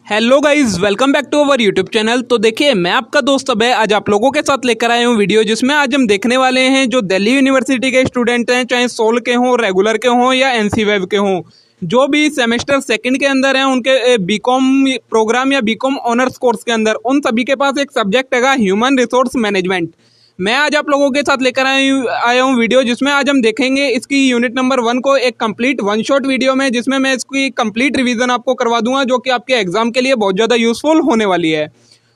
Hello guys, welcome back to our YouTube channel. तो देखिए, मैं आपका दोस्त अभय आज आप लोगों के साथ लेकर आया हूँ वीडियो, जिसमें आज हम देखने वाले हैं जो दिल्ली यूनिवर्सिटी के स्टूडेंट हैं, चाहे सोल के हों, रेगुलर के हों या एनसीवेव के हों, जो भी सेमेस्टर सेकंड के अंदर हैं, उनके बीकॉम प्रोग्राम या बीकॉम ऑनर्स कोर्स के अंदर, उन सभी के पास एक सब्जेक्ट है ह्यूमन रिसोर्स मैनेजमेंट। मैं आज आप लोगों के साथ लेकर आया हूँ वीडियो, जिसमें आज हम देखेंगे इसकी यूनिट नंबर 1 को एक कंप्लीट वन शॉट वीडियो में, जिसमें मैं इसकी कंप्लीट रिवीजन आपको करवा दूंगा, जो कि आपके एग्जाम के लिए बहुत ज़्यादा यूजफुल होने वाली है।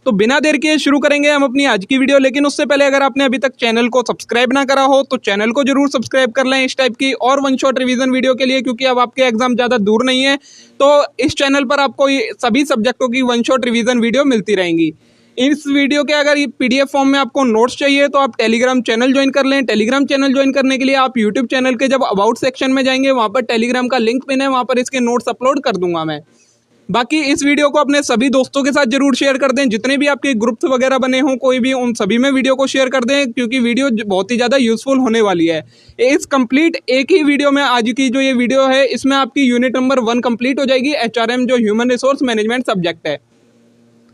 तो बिना देर के शुरू करेंगे हम अपनी आज की वीडियो। लेकिन उससे पहले अगर आपने अभी तक चैनल को सब्सक्राइब ना करा हो तो चैनल को जरूर सब्सक्राइब कर लें इस टाइप की और वन शॉट रिवीजन वीडियो के लिए, क्योंकि अब आपके एग्जाम ज़्यादा दूर नहीं है। तो इस चैनल पर आपको सभी सब्जेक्टों की वन शॉट रिवीजन वीडियो मिलती रहेंगी। इस वीडियो के अगर ये पीडीएफ फॉर्म में आपको नोट्स चाहिए तो आप टेलीग्राम चैनल ज्वाइन कर लें। टेलीग्राम चैनल ज्वाइन करने के लिए आप यूट्यूब चैनल के जब अबाउट सेक्शन में जाएंगे, वहाँ पर टेलीग्राम का लिंक पिन है, वहाँ पर इसके नोट्स अपलोड कर दूंगा मैं। बाकी इस वीडियो को अपने सभी दोस्तों के साथ जरूर शेयर कर दें, जितने भी आपके ग्रुप्स वगैरह बने हों कोई भी, उन सभी में वीडियो को शेयर कर दें, क्योंकि वीडियो बहुत ही ज़्यादा यूजफुल होने वाली है। इस कंप्लीट एक ही वीडियो में आज की जो ये वीडियो है, इसमें आपकी यूनिट नंबर 1 कंप्लीट हो जाएगी, एचआरएम जो ह्यूमन रिसोर्स मैनेजमेंट सब्जेक्ट है।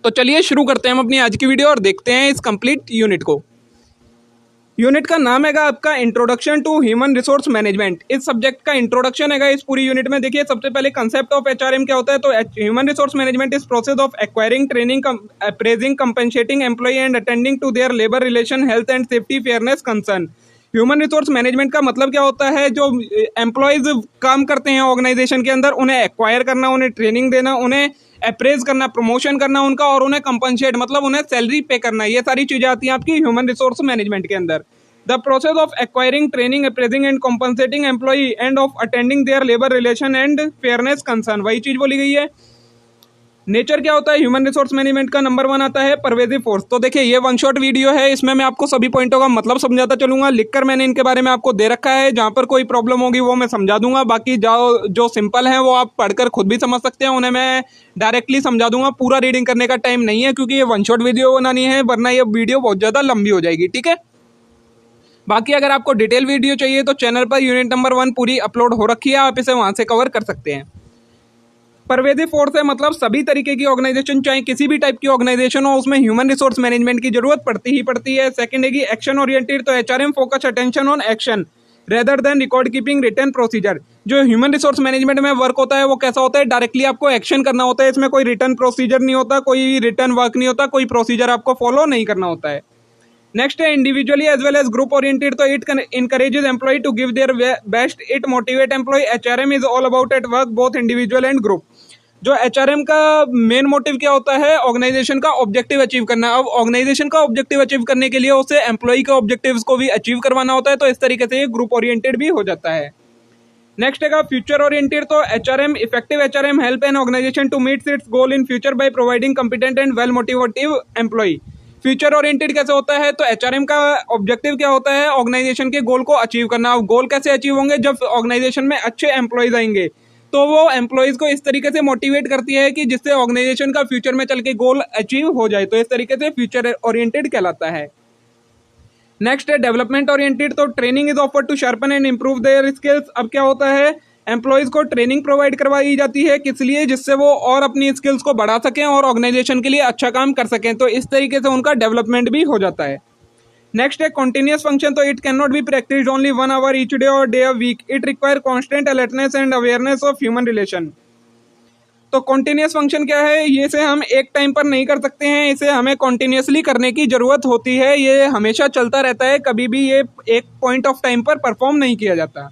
तो चलिए शुरू करते हैं हम अपनी आज की वीडियो और देखते हैं इस कंप्लीट यूनिट को। यूनिट का नाम है आपका introduction to human resource management. इस सब्जेक्ट का इंट्रोडक्शन है इस पूरी यूनिट में। देखिए, सबसे पहले कंसेप्ट ऑफ एचआरएम क्या होता है। तो human resource management is process of acquiring, training, appraising, compensating employee and attending to their labour relation, health and safety, fairness concern. Human resource management का मतलब क्या होता है, जो एम्प्लॉयज काम करते हैं ऑर्गेनाइजेशन के अंदर, उन्हें एक्वायर करना, उन्हें ट्रेनिंग देना, उन्हें अप्रेज करना, प्रमोशन करना उनका, और उन्हें कंपनसेट मतलब उन्हें सैलरी पे करना। ये सारी चीजें आती हैं आपकी ह्यूमन रिसोर्स मैनेजमेंट के अंदर। The process of acquiring, training, appraising and compensating employee and of attending their labour relation and fairness concern, वही चीज बोली गई है। नेचर क्या होता है ह्यूमन रिसोर्स मैनेजमेंट का, नंबर 1 आता है परवेजिव फोर्स। तो देखिए, ये वन शॉट वीडियो है, इसमें मैं आपको सभी पॉइंटों का मतलब समझाता चलूंगा। लिखकर मैंने इनके बारे में आपको दे रखा है, जहां पर कोई प्रॉब्लम होगी वो मैं समझा दूंगा। बाकी जो सिंपल है वो आप पढ़कर खुद भी समझ सकते हैं, उन्हें मैं डायरेक्टली समझा दूंगा। पूरा रीडिंग करने का टाइम नहीं है, क्योंकि ये वन शॉट वीडियो बनानी है, वरना ये वीडियो बहुत ज़्यादा लंबी हो जाएगी। ठीक है। बाकी अगर आपको डिटेल वीडियो चाहिए तो चैनल पर यूनिट नंबर 1 पूरी अपलोड हो रखी है, आप इसे वहां से कवर कर सकते हैं। परवेजिव फोर्स है मतलब सभी तरीके की ऑर्गेनाइजेशन, चाहे किसी भी टाइप की ऑर्गेनाइजेशन हो, उसमें ह्यूमन रिसोर्स मैनेजमेंट की जरूरत पड़ती ही पड़ती है। सेकंड है कि एक्शन ओरिएंटेड। तो HRM focus attention on action rather than record keeping return procedure. जो ह्यूमन रिसोर्स मैनेजमेंट में वर्क होता है वो कैसा होता है, डायरेक्टली आपको एक्शन करना होता है। इसमें कोई रिटर्न प्रोसीजर नहीं होता, कोई रिटर्न वर्क नहीं होता, कोई प्रोसीजर आपको फॉलो नहीं करना होता है। नेक्स्ट है individually as well as group oriented. तो it encourages employ to give their best, it motivate employ. HRM is all about at work both individual and group. जो एचआरएम का मेन मोटिव क्या होता है, ऑर्गेनाइजेशन का objective achieve करना। अब organisation का ऑब्जेक्टिव अचीव करने के लिए उसे एम्प्लॉय के ऑब्जेक्टिव्स को भी अचीव करवाना होता है, तो इस तरीके से ये ग्रुप ओरिएंटेड भी हो जाता है। नेक्स्ट है फ्यूचर ओरिएंटेड। तो HRM effective HRM help an organisation to meet its goal in future by providing competent and well motivative employ. Future oriented कैसे होता है, तो एचआरएम का ऑब्जेक्टिव क्या होता है, ऑर्गेनाइजेशन के गोल को अचीव करना। गोल कैसे अचीव होंगे, जब ऑर्गेनाइजेशन में अच्छे एम्प्लॉयज आएंगे तो वो एम्प्लॉयज को इस तरीके से मोटिवेट करती है कि जिससे ऑर्गेनाइजेशन का फ्यूचर में चल के गोल अचीव हो जाए। तो इस तरीके से फ्यूचर ओरिएंटेड कहलाता है। नेक्स्ट है डेवलपमेंट ओरिएंटेड। तो training is offered to sharpen and improve their skills. अब क्या होता है, एम्प्लॉयज को ट्रेनिंग प्रोवाइड करवाई जाती है, किस लिए, जिससे वो और अपनी स्किल्स को बढ़ा सकें और ऑर्गेनाइजेशन के लिए अच्छा काम कर सकें। तो इस तरीके से उनका डेवलपमेंट भी हो जाता है। नेक्स्ट है कॉन्टिन्यूस फंक्शन। तो it can not be practised only 1 hour each day और day a week. It require constant alertness and awareness of human relation. तो कॉन्टिन्यूस फंक्शन क्या है, ये इसे हम एक टाइम पर नहीं कर सकते हैं, इसे हमें कॉन्टिन्यूसली करने की जरूरत होती है। ये हमेशा चलता रहता है, कभी भी ये एक पॉइंट ऑफ टाइम पर परफॉर्म नहीं किया जाता।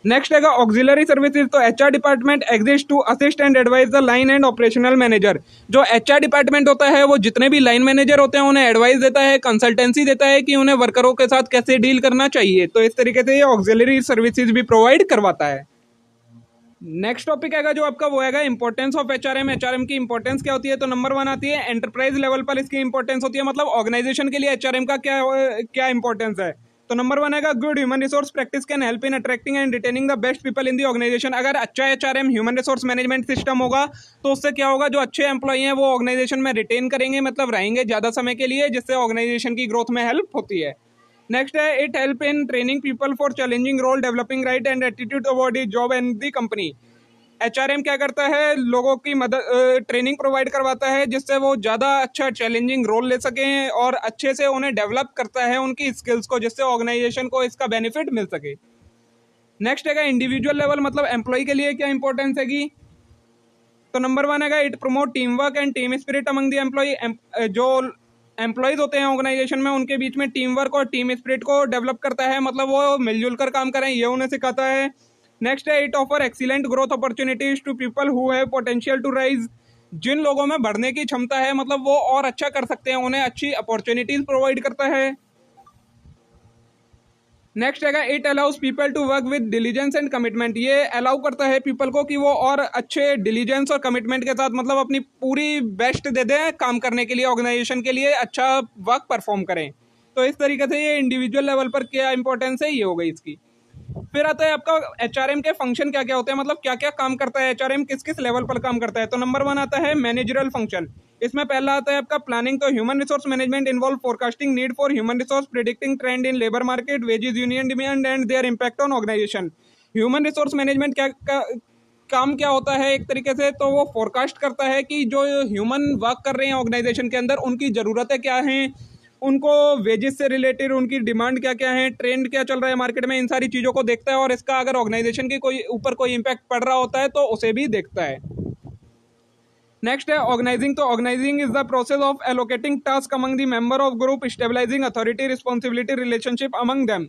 नेक्स्ट है ऑक्सिलरी सर्विसेज। तो HR department exist to assist and advise the line and operational manager. जो एचआर डिपार्टमेंट होता है वो जितने भी लाइन मैनेजर होते हैं उन्हें एडवाइस देता है, कंसल्टेंसी देता है कि उन्हें वर्करों के साथ कैसे डील करना चाहिए। तो इस तरीके से ये ऑक्सिलरी सर्विसेज भी प्रोवाइड करवाता है। नेक्स्ट टॉपिक आएगा जो आपका, वो आएगा इंपॉर्टेंस ऑफ एचआरएम। एचआरएम की इंपॉर्टेंस क्या होती है। तो नंबर 1 आती है एंटरप्राइज लेवल पर इसकी इंपॉर्टेंस होती है, मतलब ऑर्गेनाइजेशन के लिए एचआरएम का क्या इंपॉर्टेंस है। तो नंबर 1 आएगा good human resource practice can help in attracting and retaining the best people in the organisation. अगर अच्छा HRM human resource management system होगा तो उससे क्या होगा, जो अच्छे एम्प्लॉय हैं वो ऑर्गेनाइजेशन में रिटेन करेंगे, मतलब रहेंगे ज़्यादा समय के लिए, जिससे ऑर्गेनाइजेशन की ग्रोथ में हेल्प होती है। नेक्स्ट है it help in training people for challenging role, developing right and attitude about the job and the company. HRM क्या करता है, लोगों की मदद ट्रेनिंग प्रोवाइड करवाता है जिससे वो ज़्यादा अच्छा चैलेंजिंग रोल ले सकें और अच्छे से उन्हें डेवलप करता है उनकी स्किल्स को, जिससे ऑर्गेनाइजेशन को इसका बेनिफिट मिल सके। नेक्स्ट है इंडिविजुअल लेवल, मतलब एम्प्लॉय के लिए क्या इंपॉर्टेंस है। तो नंबर 1 है it promote team work and team spirit among the employ. जो एम्प्लॉयज़ होते हैं ऑर्गेनाइजेशन में उनके बीच में टीम वर्क और टीम स्पिरिट को डेवलप करता है, मतलब वो मिलजुल कर काम करें ये उन्हें सिखाता है। नेक्स्ट है it offer excellent growth opportunities to people who have potential to rise. जिन लोगों में बढ़ने की क्षमता है, मतलब वो और अच्छा कर सकते हैं, उन्हें अच्छी अपॉर्चुनिटीज प्रोवाइड करता है। नेक्स्ट है it allows people to work with diligence and commitment. ये अलाउ करता है पीपल को कि वो और अच्छे डिलीजेंस और कमिटमेंट के साथ, मतलब अपनी पूरी बेस्ट दे दें काम करने के लिए, ऑर्गेनाइजेशन के लिए अच्छा वर्क परफॉर्म करें। तो इस तरीके से ये इंडिविजुअल लेवल पर क्या इंपॉर्टेंस है ये हो गई इसकी। फिर आता है आपका एचआरएम के फंक्शन क्या क्या होते हैं, मतलब क्या क्या काम करता है एचआरएम, किस किस लेवल पर काम करता है। तो नंबर 1 आता है मैनेजरल फंक्शन। इसमें पहला आता है आपका प्लानिंग। तो human resource management involve forecasting need for human resource, predicting trend in labour market, wages, union demand and their impact on organisation. Human resource management काम क्या होता है एक तरीके से, तो वो फोरकास्ट करता है कि जो ह्यूमन वर्क कर रहे हैं ऑर्गेनाइजेशन के अंदर उनकी ज़रूरतें क्या हैं, उनको वेजेस से रिलेटेड उनकी डिमांड क्या क्या है, ट्रेंड क्या चल रहा है मार्केट में, इन सारी चीज़ों को देखता है और इसका अगर ऑर्गेनाइजेशन के कोई ऊपर कोई इम्पैक्ट पड़ रहा होता है तो उसे भी देखता है। नेक्स्ट है ऑर्गेनाइजिंग। तो organising is the process of allocating task among the member of group, stabilising authority responsibility relationship among them.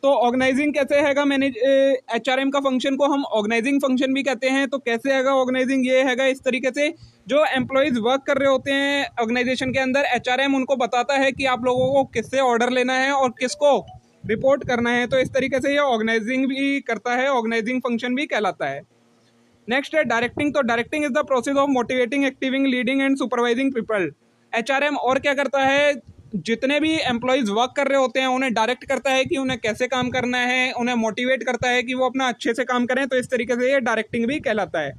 तो ऑर्गेनाइजिंग कैसे हैगा, मैनेज एचआरएम का फंक्शन को हम ऑर्गेनाइजिंग फंक्शन भी कहते हैं। तो कैसे हैगा ऑर्गेनाइजिंग, ये हैगा इस तरीके से, जो एम्प्लॉयज़ वर्क कर रहे होते हैं ऑर्गेनाइजेशन के अंदर, एचआरएम उनको बताता है कि आप लोगों को किससे ऑर्डर लेना है और किसको रिपोर्ट करना है। तो इस तरीके से ये ऑर्गेनाइजिंग भी करता है, ऑर्गेनाइजिंग फंक्शन भी कहलाता है। नेक्स्ट है डायरेक्टिंग। तो directing is the process of motivating, activating, leading and supervising people. HRM और क्या करता है, जितने भी एम्प्लॉयज़ वर्क कर रहे होते हैं उन्हें डायरेक्ट करता है कि उन्हें कैसे काम करना है, उन्हें मोटिवेट करता है कि वो अपना अच्छे से काम करें। तो इस तरीके से ये डायरेक्टिंग भी कहलाता है।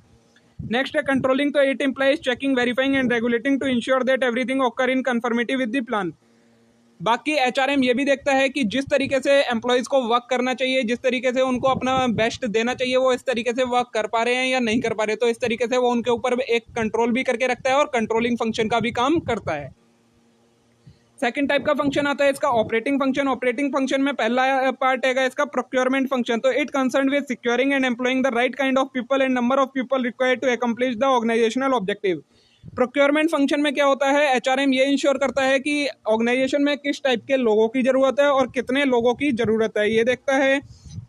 नेक्स्ट है कंट्रोलिंग। तो it implies checking, verifying and regulating to ensure that everything occur in conformity with the plan. बाकी एचआरएम ये भी देखता है कि जिस तरीके से एम्प्लॉयज़ को वर्क करना चाहिए, जिस तरीके से उनको अपना बेस्ट देना चाहिए, वो इस तरीके से वर्क कर पा रहे हैं या नहीं कर पा रहे। तो इस तरीके से वो उनके ऊपर एक कंट्रोल भी करके रखता है और कंट्रोलिंग फंक्शन का भी काम करता है। सेकंड टाइप का फंक्शन आता है इसका ऑपरेटिंग फंक्शन। ऑपरेटिंग फंक्शन में पहला पार्ट है इसका प्रोक्योरमेंट फंक्शन। तो it concern with securing and employing the right kind of people and number of people required to accomplish the organisational objective. Procurement function में क्या होता है, एचआरएम ये इंश्योर करता है कि ऑर्गेनाइजेशन में किस टाइप के लोगों की ज़रूरत है और कितने लोगों की ज़रूरत है, ये देखता है।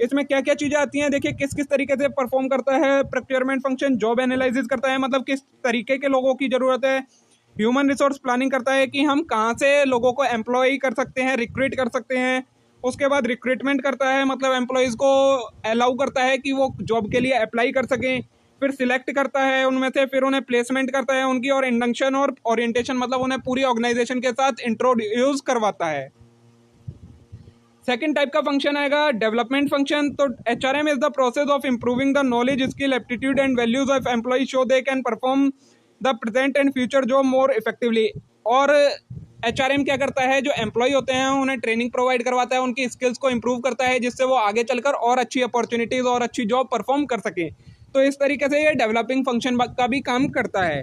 इसमें क्या क्या चीज़ें आती हैं, देखिए किस किस तरीके से परफॉर्म करता है प्रोक्योरमेंट फंक्शन। जॉब एनालिसिस करता है, मतलब किस तरीके के लोगों की ज़रूरत है। ह्यूमन रिसोर्स प्लानिंग करता है कि हम कहाँ से लोगों को एम्प्लॉय कर सकते हैं, रिक्रूट कर सकते हैं। उसके बाद रिक्रूटमेंट करता है, मतलब एम्प्लॉयज़ को अलाउ करता है कि वो जॉब के लिए अप्लाई कर सकें। फिर सिलेक्ट करता है उनमें से, फिर उन्हें प्लेसमेंट करता है उनकी, और इंडक्शन और ओरिएंटेशन, मतलब उन्हें पूरी ऑर्गेनाइजेशन के साथ इंट्रोड्यूस करवाता है। सेकंड टाइप का फंक्शन आएगा डेवलपमेंट फंक्शन। तो HRM is the process of improving the knowledge, skill, aptitude and values of employ so they can perform the present and future job more effectively. और HRM क्या करता है, जो employ होते हैं उन्हें ट्रेनिंग प्रोवाइड करवाता है, उनकी स्किल्स को इंप्रूव करता है, जिससे वो आगे चलकर और अच्छी अपॉर्चुनिटीज और अच्छी जॉब परफॉर्म कर सकें। तो इस तरीके से ये डेवलपिंग फंक्शन का भी काम करता है।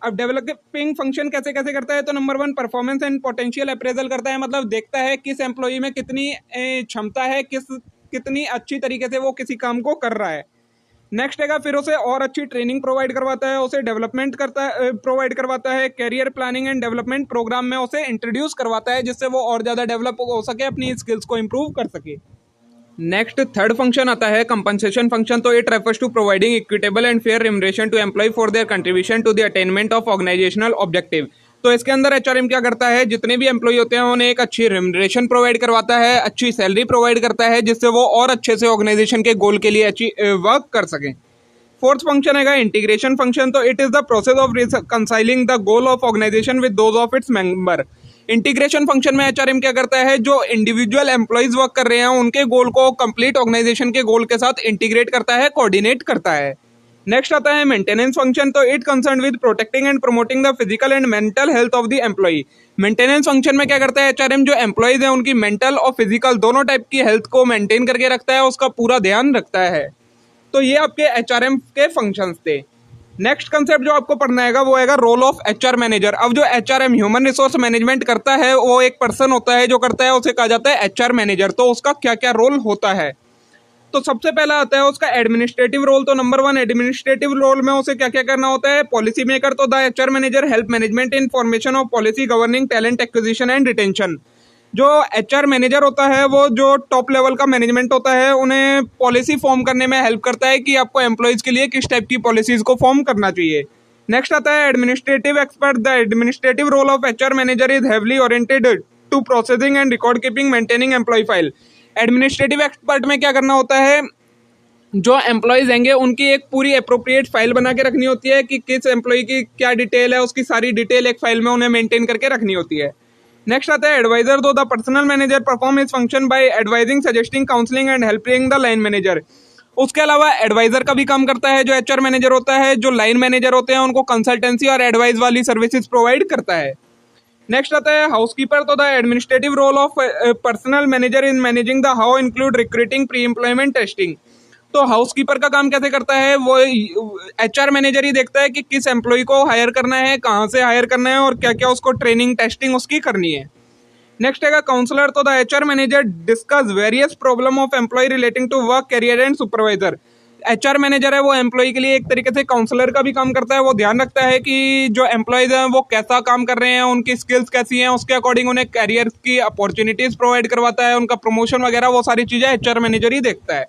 अब डेवलपिंग फंक्शन कैसे कैसे करता है, तो number 1 performance and potential appraisal करता है, मतलब देखता है किस एम्प्लॉई में कितनी क्षमता है, कितनी अच्छी तरीके से वो किसी काम को कर रहा है। नेक्स्ट है फिर उसे और अच्छी ट्रेनिंग प्रोवाइड करवाता है, उसे डेवलपमेंट प्रोवाइड करवाता है, career planning and development programme में उसे इंट्रोड्यूस करवाता है, जिससे वो और ज़्यादा डेवलप हो सके, अपनी स्किल्स को इंप्रूव कर सके। नेक्स्ट थर्ड फंक्शन आता है कंपनसेशन फंक्शन। तो it refers to providing equitable and fair remuneration to employ for their contribution to the attainment of organisational objective. तो इसके अंदर एचआरएम क्या करता है, जितने भी एम्प्लॉय होते हैं उन्हें एक अच्छी रिम्यूनरेशन प्रोवाइड करवाता है, अच्छी सैलरी प्रोवाइड करता है, जिससे वो और अच्छे से ऑर्गेनाइजेशन के गोल के लिए अच्छी वर्क कर सकें। फोर्थ फंक्शन है इंटीग्रेशन फंक्शन। तो it is the process of reconciling the goal of organisation with those of its member. Integration function में एचआरएम क्या करता है, जो इंडिविजुअल एम्प्लॉयज वर्क कर रहे हैं उनके गोल को कंप्लीट ऑर्गेनाइजेशन के गोल के साथ इंटीग्रेट करता है, कोऑर्डिनेट करता है। नेक्स्ट आता है मेंटेनेंस फंक्शन। तो it concern with protecting and promoting the physical and mental health of the employ. Maintenance function में क्या करता है एचआरएम, जो एम्प्लॉयज हैं उनकी मेंटल और फिजिकल दोनों टाइप की हेल्थ को मेंटेन करके रखता है, उसका पूरा ध्यान रखता है। तो ये आपके एचआरएम के फंक्शंस थे। नेक्स्ट कंसेप्ट जो आपको पढ़ना है वो है रोल ऑफ एचआर मैनेजर। अब जो एचआरएम ह्यूमन रिसोर्स मैनेजमेंट करता है वो एक पर्सन होता है जो करता है, उसे कहा जाता है एचआर मैनेजर। तो उसका क्या क्या रोल होता है, तो सबसे पहला आता है उसका एडमिनिस्ट्रेटिव रोल। तो नंबर 1 एडमिनिस्ट्रेटिव रोल में उसे क्या क्या करना होता है, पॉलिसी मेकर। तो the HR manager help management in formation of policy governing talent acquisition and retention. जो एचआर मैनेजर होता है वो जो टॉप लेवल का मैनेजमेंट होता है उन्हें पॉलिसी फॉर्म करने में हेल्प करता है कि आपको एम्प्लॉयज़ के लिए किस टाइप की पॉलिसीज़ को फॉर्म करना चाहिए। नेक्स्ट आता है administrative expert. The administrative role of HR manager is heavily oriented to processing and record keeping maintaining employ file. Administrative expert में क्या करना होता है, जो एम्प्लॉयज़ होंगे उनकी एक पूरी अप्रोप्रिएट फाइल बना के रखनी होती है कि किस एम्प्लॉय की क्या डिटेल है, उसकी सारी डिटेल एक फाइल में उन्हें मेंटेन करके रखनी होती है। नेक्स्ट आता है एडवाइजर। तो the personnel manager perform his function by advising, suggesting, counselling and helping the line manager. उसके अलावा एडवाइजर का भी काम करता है जो एचआर मैनेजर होता है। जो लाइन मैनेजर होते हैं उनको कंसल्टेंसी और एडवाइस वाली सर्विसेज प्रोवाइड करता है। नेक्स्ट आता है हाउसकीपर। तो the administrative role of personnel manager in managing the how include recruiting, pre employment, testing. तो हाउसकीपर का काम कैसे करता है, वो एचआर मैनेजर ही देखता है कि किस एम्प्लॉय को हायर करना है, कहाँ से हायर करना है और क्या क्या उसको ट्रेनिंग टेस्टिंग उसकी करनी है। नेक्स्ट है काउंसलर। तो the HR manager discuss various problem of employ relating to work, career and supervisor. HR manager है वो एम्प्लॉय के लिए एक तरीके से काउंसलर का भी काम करता है। वो ध्यान रखता है कि जो एम्प्लॉयज हैं वो कैसा काम कर रहे हैं, उनकी स्किल्स कैसी हैं, उसके अकॉर्डिंग उन्हें करियर की अपॉर्चुनिटीज प्रोवाइड करवाता है, उनका प्रमोशन वगैरह वो सारी चीज़ें एचआर मैनेजर ही देखता है।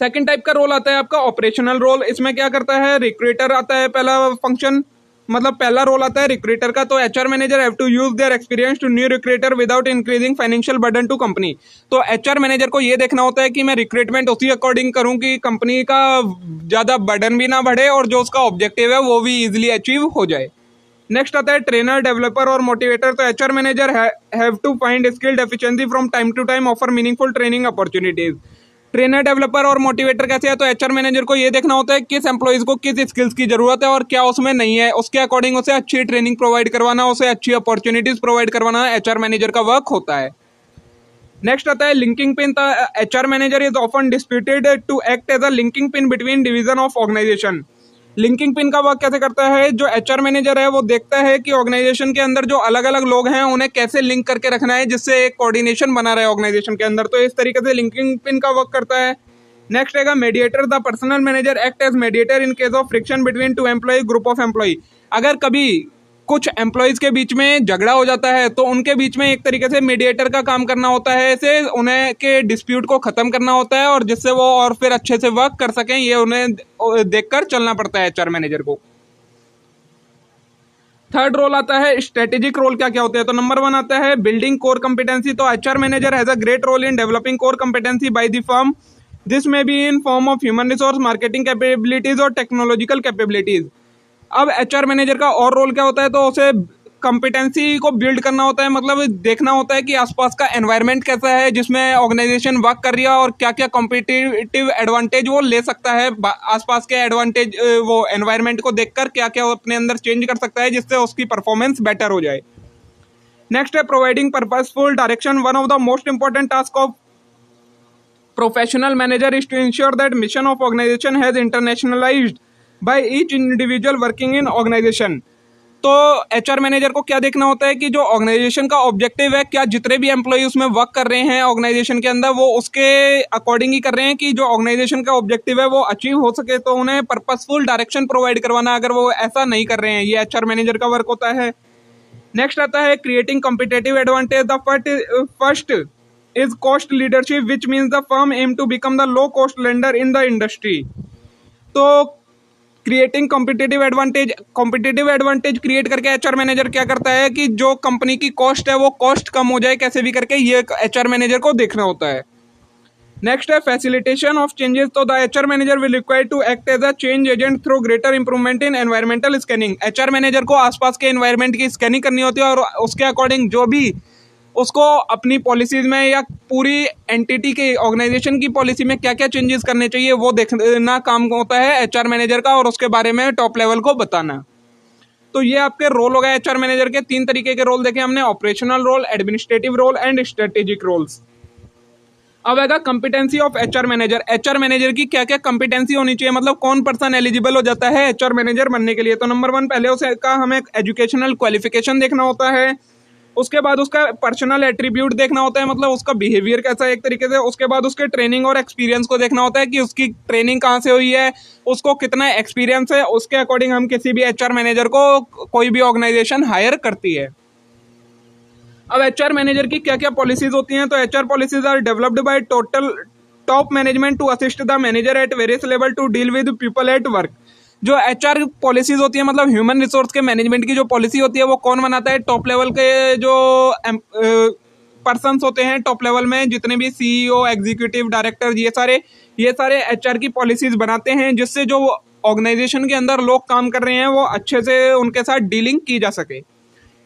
सेकंड टाइप का रोल आता है आपका ऑपरेशनल रोल। इसमें क्या करता है, रिक्रूटर आता है पहला फंक्शन, मतलब पहला रोल आता है रिक्रूटर का। तो HR manager have to use their experience to new recruiter without increasing financial burden to company. तो एचआर मैनेजर को ये देखना होता है कि मैं रिक्रूटमेंट उसी अकॉर्डिंग करूं कि कंपनी का ज़्यादा बर्डन भी ना बढ़े और जो उसका ऑब्जेक्टिव है वो भी इजिली अचीव हो जाए। नेक्स्ट आता है ट्रेनर, डेवलपर और मोटिवेटर। तो HR manager have to find skilled efficiency from time to time, offer meaningful training opportunities. Trainer, developer और मोटिवेटर कैसे है, तो एचआर मैनेजर को ये देखना होता है किस एम्प्लॉयज़ को किस स्किल्स की जरूरत है और क्या उसमें नहीं है, उसके अकॉर्डिंग उसे अच्छी ट्रेनिंग प्रोवाइड करवाना, उसे अच्छी अपॉर्चुनिटीज प्रोवाइड करवाना एचआर मैनेजर का वर्क होता है। नेक्स्ट आता है linking pin. HR manager is often disputed to act as a linking pin between division of organisation. Linking pin का वर्क कैसे करता है, जो एचआर मैनेजर है वो देखता है कि ऑर्गेनाइजेशन के अंदर जो अलग अलग लोग हैं उन्हें कैसे लिंक करके रखना है जिससे एक कोऑर्डिनेशन बना रहे ऑर्गेनाइजेशन के अंदर। तो इस तरीके से लिंकिंग पिन का वर्क करता है। नेक्स्ट है mediator. The personnel manager act as mediator in case of friction between two employ, group of employ. अगर कभी कुछ एम्प्लॉयज़ के बीच में झगड़ा हो जाता है तो उनके बीच में एक तरीके से मीडिएटर का काम करना होता है, ऐसे उन्हें के डिस्प्यूट को ख़त्म करना होता है और जिससे वो और फिर अच्छे से वर्क कर सकें, ये उन्हें देखकर चलना पड़ता है एचआर मैनेजर को। थर्ड रोल आता है स्ट्रेटेजिक रोल। क्या क्या होते हैं, तो नंबर 1 आता है बिल्डिंग कोर कॉम्पिटेंसी। तो HR manager has a great role in developing core competency by the firm. This may be in form of human resource, marketing capabilities और टेक्नोलॉजिकल कैपेबिलिटीज। अब एचआर मैनेजर का और role क्या होता है, तो उसे कॉम्पिटेंसी को बिल्ड करना होता है, मतलब देखना होता है कि आसपास का एनवायरनमेंट कैसा है जिसमें ऑर्गेनाइजेशन वर्क कर रही है और क्या क्या कॉम्पिटिटिव एडवांटेज वो ले सकता है आसपास के एडवांटेज, वो एनवायरनमेंट को देखकर क्या क्या वो अपने अंदर चेंज कर सकता है जिससे उसकी परफॉर्मेंस बेटर हो जाए। नेक्स्ट है providing purposeful direction. One of the most important task of professional manager is to ensure that mission of organisation has internationalised by each individual working in organisation. तो HR manager को क्या देखना होता है कि जो ऑर्गेनाइजेशन का ऑब्जेक्टिव है, क्या जितने भी एम्प्लॉय उसमें वर्क कर रहे हैं ऑर्गेनाइजेशन के अंदर वो उसके अकॉर्डिंग ही कर रहे हैं कि जो ऑर्गेनाइजेशन का ऑब्जेक्टिव है वो अचीव हो सके। तो उन्हें पर्पसफुल डायरेक्शन प्रोवाइड करवाना, अगर वो ऐसा नहीं कर रहे हैं, ये एचआर मैनेजर का वर्क होता है। नेक्स्ट आता है creating competitive advantage. The first is cost leadership, which means the firm aim to become the low cost lender in the industry. तो क्रिएटिंग कॉम्पिटिटिव एडवांटेज क्रिएट करके एचआर मैनेजर क्या करता है कि जो कंपनी की कॉस्ट है वो कॉस्ट कम हो जाए कैसे भी करके, ये एचआर मैनेजर को देखना होता है। नेक्स्ट है फैसिलिटेशन ऑफ चेंजेस। तो the HR manager will require to act as a change agent through greater improvement in environmental scanning. HR manager को आसपास के एनवायरमेंट की स्कैनिंग करनी होती है और उसके अकॉर्डिंग जो भी उसको अपनी पॉलिसीज में या पूरी एंटिटी के ऑर्गेनाइजेशन की पॉलिसी में क्या क्या चेंजेस करने चाहिए वो देखना काम होता है एचआर मैनेजर का और उसके बारे में टॉप लेवल को बताना। तो ये आपके रोल हो गए एचआर मैनेजर के। 3 तरीके के रोल देखे हमने, operational role, administrative role and strategic roles. अब आएगा competency of HR manager. HR manager की क्या क्या कंपिटेंसी होनी चाहिए, मतलब कौन पर्सन एलिजिबल हो जाता है एचआर मैनेजर बनने के लिए। तो नंबर 1 पहले उसका हमें एजुकेशनल क्वालिफिकेशन देखना होता है। उसके बाद उसका पर्सनल एट्रीब्यूट देखना होता है, मतलब उसका बिहेवियर कैसा है एक तरीके से। उसके बाद उसके ट्रेनिंग और एक्सपीरियंस को देखना होता है कि उसकी ट्रेनिंग कहाँ से हुई है, उसको कितना एक्सपीरियंस है। उसके अकॉर्डिंग हम किसी भी एचआर मैनेजर को कोई भी ऑर्गेनाइजेशन हायर करती है। अब एचआर मैनेजर की क्या क्या पॉलिसीज होती हैं, तो HR policies are developed by top management to assist the manager at various level to deal with people at work. जो एचआर पॉलिसीज होती है, मतलब ह्यूमन रिसोर्स के मैनेजमेंट की जो पॉलिसी होती है, वो कौन बनाता है? टॉप लेवल के जो पर्सन्स होते हैं, टॉप लेवल में जितने भी सीईओ, एग्जीक्यूटिव डायरेक्टर, ये सारे एचआर की पॉलिसीज बनाते हैं, जिससे जो ऑर्गेनाइजेशन के अंदर लोग काम कर रहे हैं वो अच्छे से उनके साथ डीलिंग की जा सके।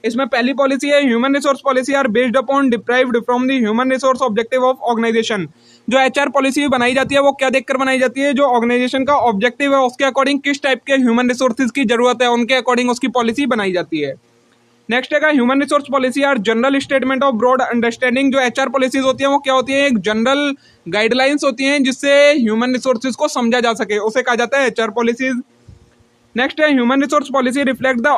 इसमें पहली पॉलिसी है human resource policy are based upon deprived from the human resource objective of organisation. जो एचआर पॉलिसी बनाई जाती है वो क्या देखकर बनाई जाती है? जो ऑर्गेनाइजेशन का ऑब्जेक्टिव है उसके अकॉर्डिंग किस टाइप के ह्यूमन रिसोर्सेज की जरूरत है, उनके अकॉर्डिंग उसकी पॉलिसी बनाई जाती है। नेक्स्ट है human resource policy are general statement of broad understanding. जो एचआर पॉलिसीज होती है वो क्या होती है? एक जनरल गाइडलाइंस होती हैं जिससे ह्यूमन रिसोर्सेज को समझा जा सके, उसे कहा जाता है एचआर पॉलिसीज। नेक्स्ट है human resource policy reflect the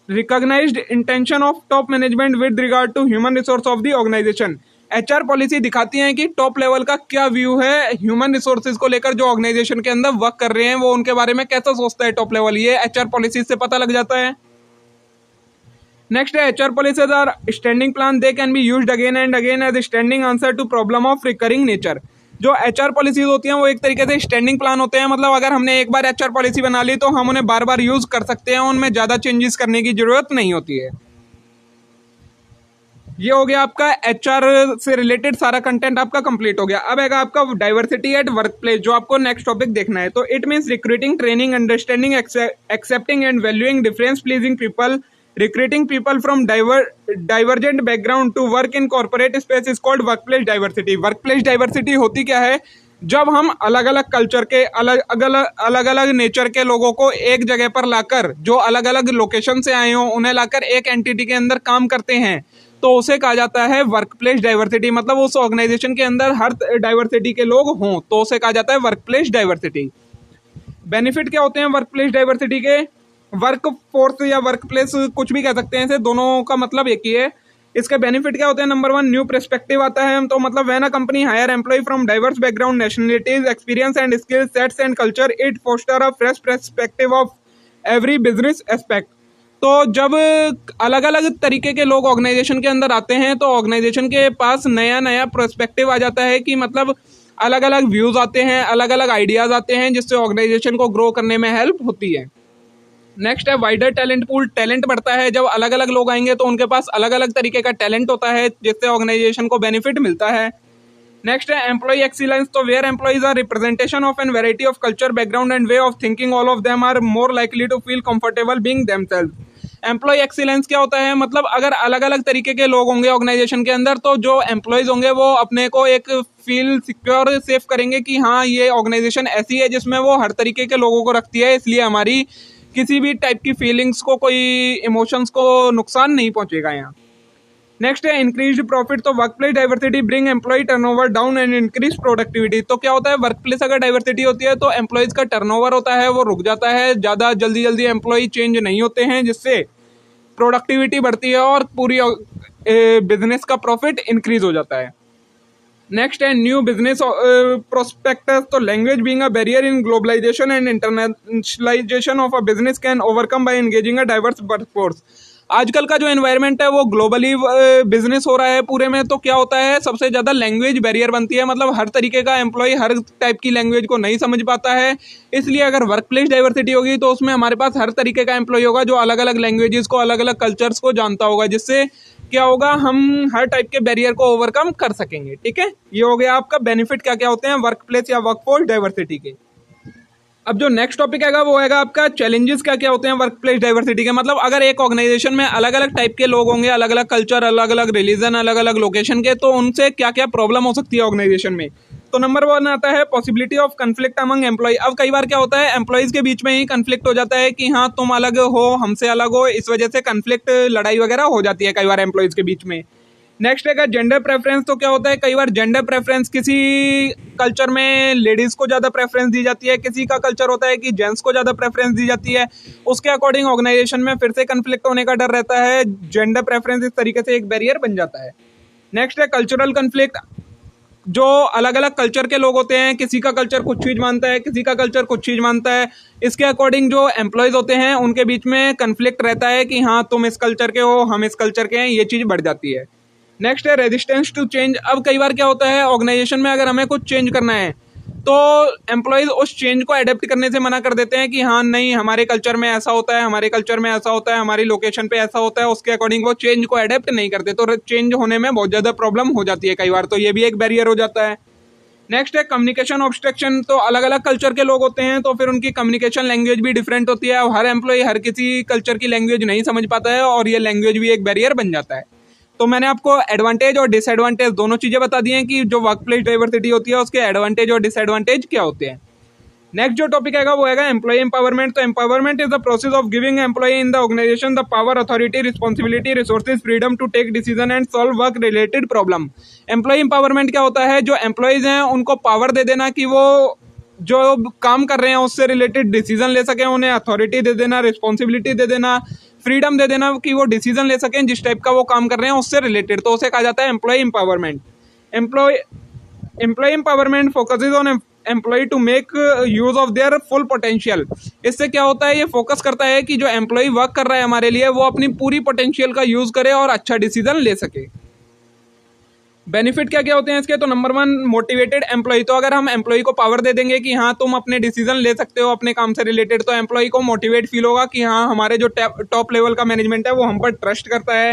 recognised intention of top management with regard to human resource of the organisation. HR policy दिखाती है कि टॉप लेवल का क्या व्यू है ह्यूमन रिसोर्सेज को लेकर, जो ऑर्गेनाइजेशन के अंदर वर्क कर रहे हैं वो उनके बारे में कैसा सोचता है टॉप लेवल, ये एचआर पॉलिसी से पता लग जाता है। नेक्स्ट है HR policies are standing plan, they can be used again and again as standing answer to problem of recurring nature. जो एचआर पॉलिसीज होती हैं वो एक तरीके से स्टैंडिंग प्लान होते हैं, मतलब अगर हमने एक बार एचआर पॉलिसी बना ली तो हम उन्हें बार बार यूज कर सकते हैं, उनमें ज्यादा चेंजेस करने की जरूरत नहीं होती है। ये हो गया आपका एचआर से रिलेटेड सारा कंटेंट आपका कंप्लीट हो गया। अब आएगा आपका डाइवर्सिटी एट वर्क प्लेस, जो आपको नेक्स्ट टॉपिक देखना है। तो it means recruiting, training, understanding, accepting and valuing difference pleasing people, recruiting people from divergent background to work in corporate space is called work place diversity. Work place diversity होती क्या है? जब हम अलग अलग कल्चर के, अलग अलग नेचर के लोगों को एक जगह पर लाकर, जो अलग अलग लोकेशन से आए हों उन्हें लाकर एक एंटिटी के अंदर काम करते हैं, तो उसे कहा जाता है वर्क प्लेस डाइवर्सिटी। मतलब उस ऑर्गेनाइजेशन के अंदर हर डाइवर्सिटी के लोग हों तो उसे कहा जाता है वर्क प्लेस डाइवर्सिटी। बेनिफिट क्या होते हैं वर्क प्लेस डाइवर्सिटी के? वर्क फोर्स या वर्क प्लेस कुछ भी कह सकते हैं, इसे दोनों का मतलब एक ही है। इसके बेनिफिट क्या होते हैं? नंबर 1 न्यू पर्सपेक्टिव आता है, तो मतलब when a company hire employ from diverse background, nationalities, experience and skill sets and culture, it foster a fresh perspective of every business aspect. तो जब अलग अलग तरीके के लोग ऑर्गेनाइजेशन के अंदर आते हैं तो ऑर्गेनाइजेशन के पास नया नया पर्सपेक्टिव आ जाता है, कि मतलब अलग अलग व्यूज आते हैं, अलग अलग आइडियाज आते हैं, जिससे ऑर्गेनाइजेशन को ग्रो करने में हेल्प होती है। नेक्स्ट है वाइडर टैलेंट पूल, टैलेंट बढ़ता है जब अलग अलग लोग आएंगे तो उनके पास अलग अलग तरीके का टैलेंट होता है, जिससे ऑर्गेनाइजेशन को बेनिफिट मिलता है। नेक्स्ट है एम्प्लॉय एक्सीलेंस, तो where employees are representation of an variety of culture, background and way of thinking, all of them are more likely to feel comfortable being themselves. Employ excellence क्या होता है? मतलब अगर अलग अलग तरीके के लोग होंगे ऑर्गेनाइजेशन के अंदर, तो जो एम्प्लॉयज होंगे वो अपने को एक फील सिक्योर, सेफ करेंगे कि हाँ ये ऑर्गेनाइजेशन ऐसी है जिसमें वो हर तरीके के लोगों को रखती है, इसलिए हमारी किसी भी टाइप की फीलिंग्स को, कोई इमोशंस को नुकसान नहीं पहुंचेगा यहाँ। नेक्स्ट है इंक्रीज्ड प्रॉफिट, तो work place diversity bring employ turnover down and increase productivity. तो क्या होता है? वर्क प्लेस अगर डाइवर्सिटी होती है तो एम्प्लॉयज का टर्नओवर होता है वो रुक जाता है, ज़्यादा जल्दी एम्प्लॉय चेंज नहीं होते हैं, जिससे प्रोडक्टिविटी बढ़ती है और पूरी बिजनेस का प्रॉफिट इंक्रीज हो जाता है। नेक्स्ट है न्यू बिजनेस प्रोस्पेक्टस, तो language being a barrier in globalisation and internationalisation of a business can overcome by engaging a diverse workforce. आजकल का जो एनवायरनमेंट है वो ग्लोबली बिजनेस हो रहा है पूरे में, तो क्या होता है? सबसे ज़्यादा लैंग्वेज बैरियर बनती है, मतलब हर तरीके का एम्प्लॉय हर टाइप की लैंग्वेज को नहीं समझ पाता है। इसलिए अगर वर्क प्लेस डाइवर्सिटी होगी तो उसमें हमारे पास हर तरीके का एम्प्लॉय होगा जो अलग अलग लैंग्वेजेस को, अलग अलग कल्चर्स को जानता होगा, जिससे क्या होगा? हम हर टाइप के बैरियर को ओवरकम कर सकेंगे। ठीक है, ये हो गया आपका बेनिफिट क्या क्या होते हैं वर्क प्लेस या वर्कफोर्स डाइवर्सिटी के। अब जो नेक्स्ट टॉपिक आएगा वो आएगा आपका चैलेंजेस क्या क्या होते हैं वर्क प्लेस डाइवर्सिटी के। मतलब अगर एक ऑर्गेनाइजेशन में अलग अलग टाइप के लोग होंगे, अलग अलग कल्चर, अलग अलग रिलीजन, अलग अलग लोकेशन के, तो उनसे क्या क्या प्रॉब्लम हो सकती है ऑर्गेनाइजेशन में। तो नंबर 1 आता है possibility of conflict among employ. अब कई बार क्या होता है? एम्प्लॉयज के बीच में ही कन्फ्लिक्ट हो जाता है कि हाँ तुम अलग हो, हमसे अलग हो, इस वजह से कन्फ्लिक्ट, लड़ाई वगैरह हो जाती है कई बार एम्प्लॉयज के बीच में। नेक्स्ट है जेंडर प्रेफरेंस। तो क्या होता है, कई बार जेंडर प्रेफरेंस किसी कल्चर में लेडीज को ज़्यादा प्रेफरेंस दी जाती है, किसी का कल्चर होता है कि जेंट्स को ज़्यादा प्रेफरेंस दी जाती है। उसके अकॉर्डिंग ऑर्गेनाइजेशन में फिर से कन्फ्लिक्ट होने का डर रहता है। जेंडर प्रेफरेंस इस तरीके से एक बैरियर बन जाता है। नेक्स्ट है कल्चरल कन्फ्लिक्ट। जो अलग अलग कल्चर के लोग होते हैं, किसी का कल्चर कुछ चीज़ मानता है, किसी का कल्चर कुछ चीज़ मानता है। इसके अकॉर्डिंग जो एम्प्लॉयज़ होते हैं उनके बीच में कन्फ्लिक्ट रहता है कि हाँ तुम इस कल्चर के हो, हम इस कल्चर के हैं, ये चीज़ बढ़ जाती है। नेक्स्ट है रेजिस्टेंस टू चेंज। अब कई बार क्या होता है, ऑर्गेनाइजेशन में अगर हमें कुछ चेंज करना है तो एम्प्लॉयज़ उस चेंज को अडेप्ट करने से मना कर देते हैं कि हाँ नहीं, हमारे कल्चर में ऐसा होता है, हमारे कल्चर में ऐसा होता है, हमारी लोकेशन पे ऐसा होता है। उसके अकॉर्डिंग वो चेंज को अडेप्ट नहीं करते, तो चेंज होने में बहुत ज़्यादा प्रॉब्लम हो जाती है कई बार, तो ये भी एक बैरियर हो जाता है। नेक्स्ट है कम्युनिकेशन ऑब्स्ट्रक्शन। तो अलग अलग कल्चर के लोग होते हैं तो फिर उनकी कम्युनिकेशन लैंग्वेज भी डिफरेंट होती है। हर एम्प्लॉय हर किसी कल्चर की लैंग्वेज नहीं समझ पाता है और ये लैंग्वेज भी एक बैरियर बन जाता है। तो मैंने आपको एडवांटेज और डिसएडवांटेज दोनों चीज़ें बता दी हैं कि जो वर्क प्लेस डाइवर्सिटी होती है उसके एडवांटेज और डिसएडवांटेज क्या होते हैं। नेक्स्ट जो टॉपिक आएगा वो आएगा एम्प्लॉय एम्पावरमेंट। तो empowerment is the process of giving employ in the organisation the power, authority, responsibility, resources, freedom to take decision and solve work related problem. Employ empowerment क्या होता है, जो एम्प्लॉयज हैं उनको पावर दे देना कि वो जो काम कर रहे हैं उससे रिलेटेड डिसीजन ले सकें, उन्हें अथॉरिटी दे देना, रिस्पॉन्सिबिलिटी दे देना, फ्रीडम दे देना कि वो डिसीजन ले सकें जिस टाइप का वो काम कर रहे हैं उससे रिलेटेड, तो उसे कहा जाता है employ empowerment. Employ empowerment focuses on employ to make use of their full potential. इससे क्या होता है, ये फोकस करता है कि जो एम्प्लॉय वर्क कर रहा है हमारे लिए वो अपनी पूरी पोटेंशियल का यूज करे और अच्छा डिसीजन ले सके। बेनिफिट क्या क्या होते हैं इसके, तो नंबर 1 मोटिवेटेड एम्प्लॉय। तो अगर हम एम्प्लॉय को पावर दे देंगे कि हाँ तुम अपने डिसीजन ले सकते हो अपने काम से रिलेटेड, तो एम्प्लॉय को मोटिवेट फील होगा कि हाँ हमारे जो टॉप लेवल का मैनेजमेंट है वो हम पर ट्रस्ट करता है।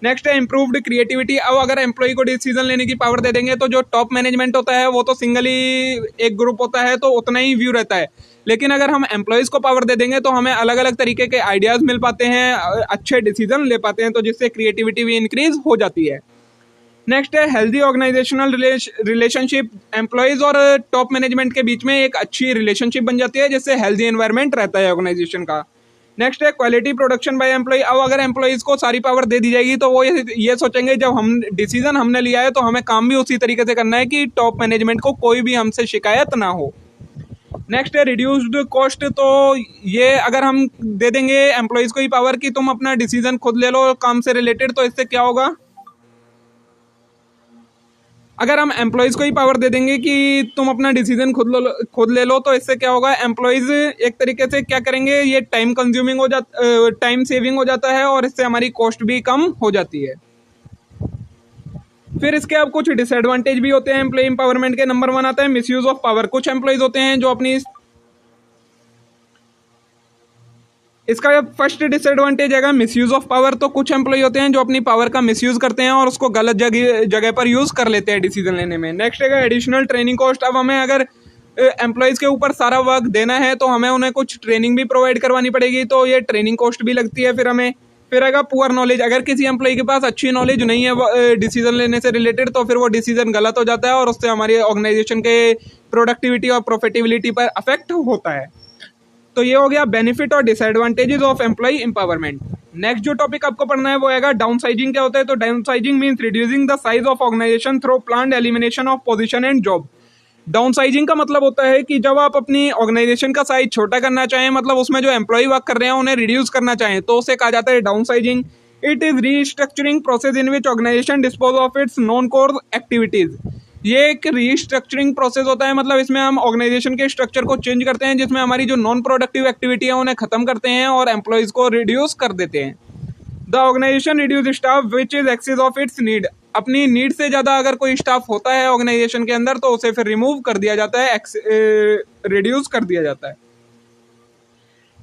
नेक्स्ट है इम्प्रूव्ड क्रिएटिविटी। अब अगर एम्प्लॉय को डिसीजन लेने की पावर दे देंगे तो जो टॉप मैनेजमेंट होता है वो तो सिंगली एक ग्रुप होता है तो उतना ही व्यू रहता है, लेकिन अगर हम एम्प्लॉयज़ को पावर दे देंगे तो हमें अलग अलग तरीके के आइडियाज़ मिल पाते हैं, अच्छे डिसीजन ले पाते हैं, तो जिससे क्रिएटिविटी भी इंक्रीज हो जाती है। नेक्स्ट है हेल्दी ऑर्गेनाइजेशनल रिलेशनशिप। एम्प्लॉयज़ और टॉप मैनेजमेंट के बीच में एक अच्छी रिलेशनशिप बन जाती है जिससे हेल्दी एनवायरनमेंट रहता है ऑर्गेनाइजेशन का। नेक्स्ट है क्वालिटी प्रोडक्शन बाय एम्प्लॉय। अब अगर एम्प्लॉयज़ को सारी पावर दे दी जाएगी तो वो ये सोचेंगे जब हम डिसीजन हमने लिया है तो हमें काम भी उसी तरीके से करना है कि टॉप मैनेजमेंट को कोई भी हमसे शिकायत ना हो। नेक्स्ट है रिड्यूस्ड कॉस्ट। तो ये अगर हम दे देंगे एम्प्लॉयज़ को ही पावर कि तुम अपना डिसीजन खुद ले लो काम से रिलेटेड, तो इससे क्या होगा, अगर हम एम्प्लॉयज़ को ही पावर दे देंगे कि तुम अपना डिसीजन खुद ले लो, तो इससे क्या होगा, एम्प्लॉयज़ एक तरीके से क्या करेंगे, ये टाइम कंज्यूमिंग हो जाता, टाइम सेविंग हो जाता है और इससे हमारी कॉस्ट भी कम हो जाती है। फिर इसके अब कुछ डिसएडवांटेज भी होते हैं एम्प्लॉय एम्पावरमेंट के। नंबर 1 आता है मिसयूज ऑफ पावर। कुछ एम्प्लॉयज़ होते हैं जो अपनी, इसका फर्स्ट डिसएडवांटेज है मिसयूज ऑफ पावर। तो कुछ एम्प्लॉय होते हैं जो अपनी पावर का मिसयूज करते हैं और उसको गलत जगह पर यूज कर लेते हैं डिसीजन लेने में। नेक्स्ट है एडिशनल ट्रेनिंग कॉस्ट। अब हमें अगर एम्प्लॉयज़ के ऊपर सारा वर्क देना है तो हमें उन्हें कुछ ट्रेनिंग भी प्रोवाइड करवानी पड़ेगी, तो ये ट्रेनिंग कॉस्ट भी लगती है फिर हमें। फिर आएगा पुअर नॉलेज। अगर किसी एम्प्लॉय के पास अच्छी नॉलेज नहीं है डिसीजन लेने से रिलेटेड तो फिर वो डिसीजन गलत हो जाता है और उससे हमारी ऑर्गेनाइजेशन के प्रोडक्टिविटी और प्रॉफिटेबिलिटी पर अफेक्ट होता है। तो ये हो गया बेनिफिट और disadvantages of employ empowerment. Next जो टॉपिक आपको पढ़ना है वो आएगा डाउनसाइजिंग। क्या होता है, तो downsizing means reducing the size of organisation through planned elimination of position and job. Downsizing का मतलब होता है कि जब आप अपनी ऑर्गेनाइजेशन का साइज छोटा करना चाहें, मतलब उसमें जो एम्प्लॉय वर्क कर रहे हैं उन्हें रिड्यूस करना चाहें, तो उसे कहा जाता है downsizing. It is restructuring process in which organisation dispose of its non core activities. ये एक रीस्ट्रक्चरिंग प्रोसेस होता है, मतलब इसमें हम ऑर्गेनाइजेशन के स्ट्रक्चर को चेंज करते हैं, जिसमें हमारी जो नॉन प्रोडक्टिव एक्टिविटी है उन्हें खत्म करते हैं और एम्प्लॉयज़ को रिड्यूस कर देते हैं। The organisation reduce staff which is excess of its need. अपनी नीड से ज़्यादा अगर कोई स्टाफ होता है ऑर्गेनाइजेशन के अंदर तो उसे फिर रिमूव कर दिया जाता है, रिड्यूस कर दिया जाता है।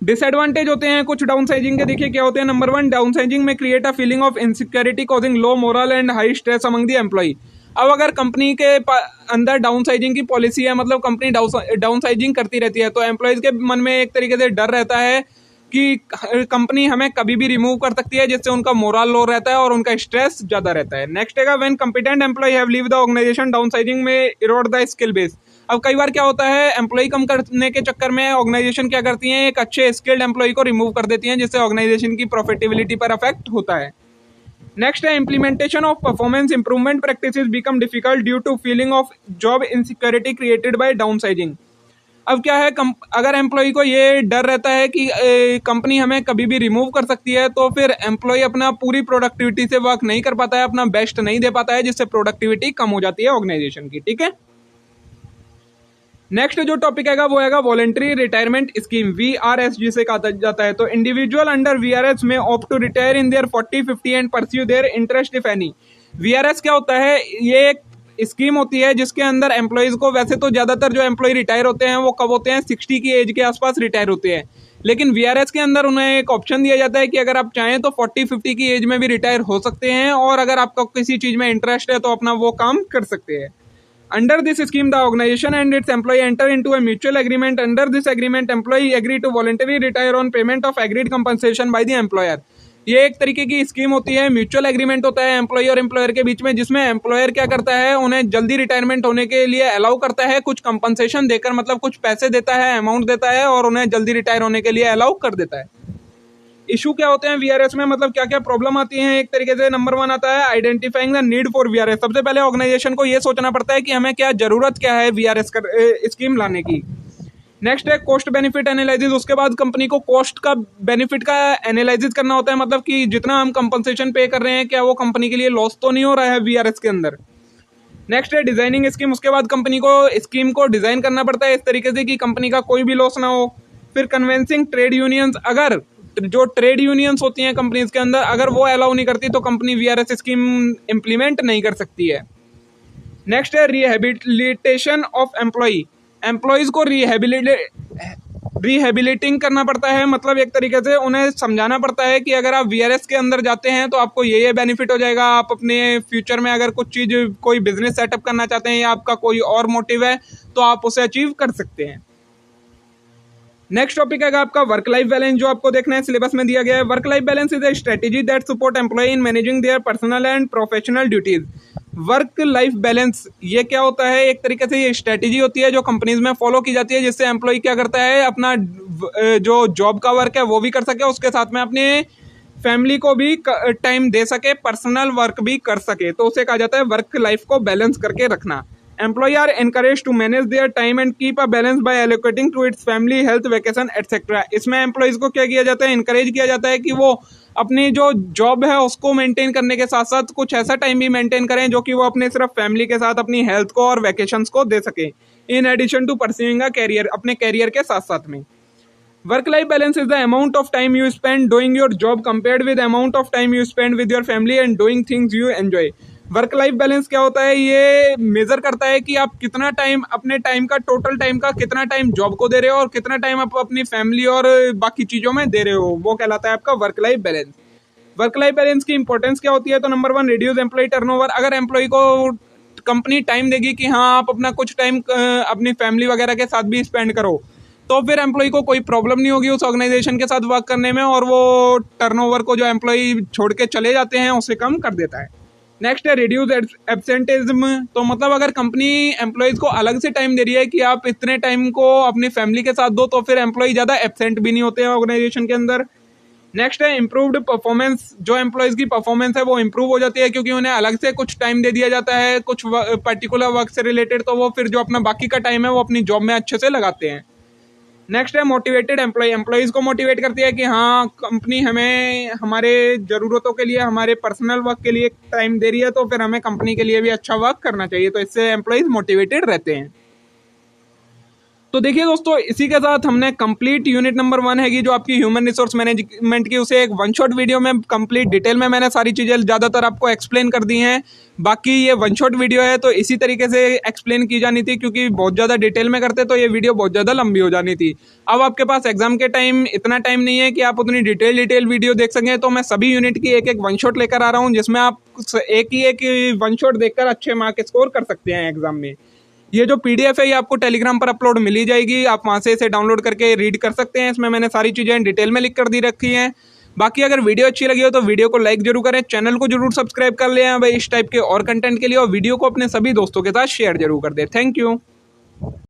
डिसएडवांटेज होते हैं कुछ डाउनसाइजिंग के, देखिए क्या होते हैं। नंबर 1, डाउनसाइजिंग में create a feeling of insecurity causing low morale and high stress among the employ. अब अगर कंपनी के अंदर डाउनसाइजिंग की पॉलिसी है, मतलब कंपनी डाउनसाइजिंग करती रहती है, तो एम्प्लॉयज़ के मन में एक तरीके से डर रहता है कि कंपनी हमें कभी भी रिमूव कर सकती है, जिससे उनका मोरल लो रहता है और उनका स्ट्रेस ज़्यादा रहता है। नेक्स्ट है when competent employ have leave the organisation downsizing में इरोड द स्किल बेस। अब कई बार क्या होता है, एम्प्लॉय कम करने के चक्कर में ऑर्गेनाइजेशन क्या करती हैं, एक अच्छे स्किल्ड एम्प्लॉय को रिमूव कर देती हैं, जिससे ऑर्गेनाइजेशन की प्रॉफिटेबिलिटी पर अफेक्ट होता है। नेक्स्ट है implementation of performance improvement practices become difficult due to feeling of job insecurity created by downsizing. अब क्या है, अगर एम्प्लॉय को ये डर रहता है कि कंपनी हमें कभी भी रिमूव कर सकती है, तो फिर एम्प्लॉय अपना पूरी प्रोडक्टिविटी से वर्क नहीं कर पाता है, अपना बेस्ट नहीं दे पाता है, जिससे प्रोडक्टिविटी कम हो जाती है ऑर्गेनाइजेशन की। ठीक है, नेक्स्ट जो टॉपिक है वो है वॉलेंटरी रिटायरमेंट स्कीम, VRS जिसे कहा जाता है। तो इंडिविजुअल अंडर VRS में opt to retire in their 40-50 and pursue their interest if any. VRS क्या होता है, ये एक स्कीम होती है जिसके अंदर एम्प्लॉयज को, वैसे तो ज्यादातर जो एम्प्लॉय रिटायर होते हैं वो कब होते हैं, 60 की एज के आसपास रिटायर होते हैं, लेकिन VRS के अंदर उन्हें एक ऑप्शन दिया जाता है कि अगर आप चाहें तो 40-50 की एज में भी रिटायर हो सकते हैं, और अगर आपका किसी चीज में इंटरेस्ट है तो अपना वो काम कर सकते हैं। Under this scheme, the organization and its employee enter into a mutual agreement. Under this agreement, employee agree to voluntarily retire on payment of agreed compensation by the employer. ये एक तरीके की स्कीम होती है, म्यूचुअल एग्रीमेंट होता है employ और employer के बीच में, जिसमें एम्प्लॉयर क्या करता है, उन्हें जल्दी रिटायरमेंट होने के लिए अलाउ करता है, कुछ कंपनसेशन देकर, मतलब कुछ पैसे देता है, अमाउंट देता है, और उन्हें जल्दी रिटायर होने के लिए अलाउ कर देता है। इशू क्या होते हैं VRS में, मतलब क्या क्या प्रॉब्लम आती है, एक तरीके से नंबर 1 आता है identifying the need for VRS। सबसे पहले ऑर्गेनाइजेशन को ये सोचना पड़ता है कि हमें क्या जरूरत क्या है VRS स्कीम लाने की। नेक्स्ट है कॉस्ट बेनिफिट एनालिसिस, उसके बाद कंपनी को कॉस्ट का बेनिफिट का एनालिसिस करना होता है, मतलब कि जितना हम कंपनसेशन पे कर रहे हैं क्या वो कंपनी के लिए लॉस तो नहीं हो रहा है VRS के अंदर। नेक्स्ट है डिजाइनिंग स्कीम, उसके बाद कंपनी को स्कीम को डिजाइन करना पड़ता है इस तरीके से कि कंपनी का कोई भी लॉस ना हो। फिर कन्वेंसिंग ट्रेड यूनियंस, अगर जो ट्रेड यूनियंस होती हैं कंपनीज के अंदर, अगर वो अलाउ नहीं करती तो कंपनी VRS स्कीम इंप्लीमेंट नहीं कर सकती है। नेक्स्ट है रिहेबिलिटेशन ऑफ एम्प्लॉय, एम्प्लॉयज को रिहेबिलिटिंग करना पड़ता है, मतलब एक तरीके से उन्हें समझाना पड़ता है कि अगर आप VRS के अंदर जाते हैं तो आपको ये बेनिफिट हो जाएगा, आप अपने फ्यूचर में अगर कुछ चीज, कोई बिजनेस सेटअप करना चाहते हैं या आपका कोई और मोटिव है तो आप उसे अचीव कर सकते हैं। नेक्स्ट टॉपिक है आपका वर्क लाइफ बैलेंस, जो आपको देखना है सिलेबस में दिया गया है। Work life balance is a strategy that support employ in managing their personal and professional duties. Work life balance ये क्या होता है, एक तरीके से ये स्ट्रेटेजी होती है जो कंपनीज में फॉलो की जाती है, जिससे एम्प्लॉय क्या करता है, अपना जो जॉब का वर्क है वो भी कर सके, उसके साथ में अपने फैमिली को भी टाइम दे सके, पर्सनल वर्क भी कर सके, तो उसे कहा जाता है वर्क लाइफ को बैलेंस करके रखना। Employees are encouraged to manage their time and keep a balance by allocating to its family, health, vacation, etc. इसमें एम्प्लॉयज को क्या किया जाता है, इनकरेज किया जाता है कि वो अपनी जो जॉब है उसको मेंटेन करने के साथ साथ कुछ ऐसा टाइम भी मेंटेन करें जो कि वो अपने सिर्फ फैमिली के साथ अपनी हेल्थ को और वैकेशंस को दे सके, in addition to pursuing a career, अपने कैरियर के साथ साथ में। Work life balance is the amount of time you spend doing your job compared with amount of time you spend with your family and doing things you enjoy. Work life balance क्या होता है, ये major करता है कि आप कितना time, अपने टाइम का, टोटल टाइम का कितना टाइम जॉब को दे रहे हो और कितना टाइम आप अपनी फैमिली और बाकी चीजों में दे रहे हो, वो कहलाता है आपका work life balance. Work life balance की इंपॉर्टेंस क्या होती है, तो नंबर 1 रिड्यूस एम्प्लॉय टर्नओवर। अगर एम्प्लॉय को कंपनी टाइम देगी कि हाँ आप अपना कुछ टाइम अपनी फैमिली वगैरह के साथ भी स्पेंड करो, तो फिर एम्प्लॉय को कोई प्रॉब्लम नहीं होगी उस ऑर्गेनाइजेशन के साथ वर्क करने में, और वो टर्नओवर को जो एम्प्लॉय छोड़ के चले जाते हैं उसे कम कर देता है। नेक्स्ट है रिड्यूस एब्सेंटिज्म, तो मतलब अगर कंपनी एम्प्लॉयज को अलग से टाइम दे रही है कि आप इतने टाइम को अपनी फैमिली के साथ दो, तो फिर एम्प्लॉय ज़्यादा एब्सेंट भी नहीं होते हैं ऑर्गेनाइजेशन के अंदर। नेक्स्ट है इम्प्रूव्ड परफॉर्मेंस, जो एम्प्लॉयज की परफॉर्मेंस है वो इम्प्रूव हो जाती है क्योंकि उन्हें अलग से कुछ टाइम दे दिया जाता है कुछ पर्टिकुलर वर्क से रिलेटेड, तो वो फिर जो अपना बाकी का टाइम है वो अपनी जॉब में अच्छे से लगाते हैं। नेक्स्ट है मोटिवेटेड एम्प्लॉय, एम्प्लॉयज को मोटिवेट करती है कि हाँ कंपनी हमें हमारे ज़रूरतों के लिए, हमारे पर्सनल वर्क के लिए टाइम दे रही है, तो फिर हमें कंपनी के लिए भी अच्छा वर्क करना चाहिए, तो इससे एम्प्लॉयज मोटिवेटेड रहते हैं। तो देखिए दोस्तों, इसी के साथ हमने कंप्लीट यूनिट नंबर 1 है जो आपकी ह्यूमन रिसोर्स मैनेजमेंट की, उसे एक वन शॉट वीडियो में कंप्लीट डिटेल में मैंने सारी चीज़ें ज़्यादातर आपको एक्सप्लेन कर दी हैं। बाकी ये वन शॉट वीडियो है तो इसी तरीके से एक्सप्लेन की जानी थी, क्योंकि बहुत ज़्यादा डिटेल में करते तो ये वीडियो बहुत ज़्यादा लंबी हो जानी थी। अब आपके पास एग्जाम के टाइम इतना टाइम नहीं है कि आप उतनी डिटेल वीडियो देख सकें, तो मैं सभी यूनिट की एक एक वन शॉट लेकर आ रहा हूँ, जिसमें आप एक वन शॉट देखकर अच्छे मार्क स्कोर कर सकते हैं एग्जाम में। ये जो PDF है ये आपको टेलीग्राम पर अपलोड मिली जाएगी, आप वहाँ से इसे डाउनलोड करके रीड कर सकते हैं। इसमें मैंने सारी चीज़ें डिटेल में लिख कर दी रखी हैं। बाकी अगर वीडियो अच्छी लगी हो तो वीडियो को लाइक जरूर करें, चैनल को जरूर सब्सक्राइब कर लें भाई इस टाइप के और कंटेंट के लिए, और वीडियो को अपने सभी दोस्तों के साथ शेयर जरूर कर दें। Thank you.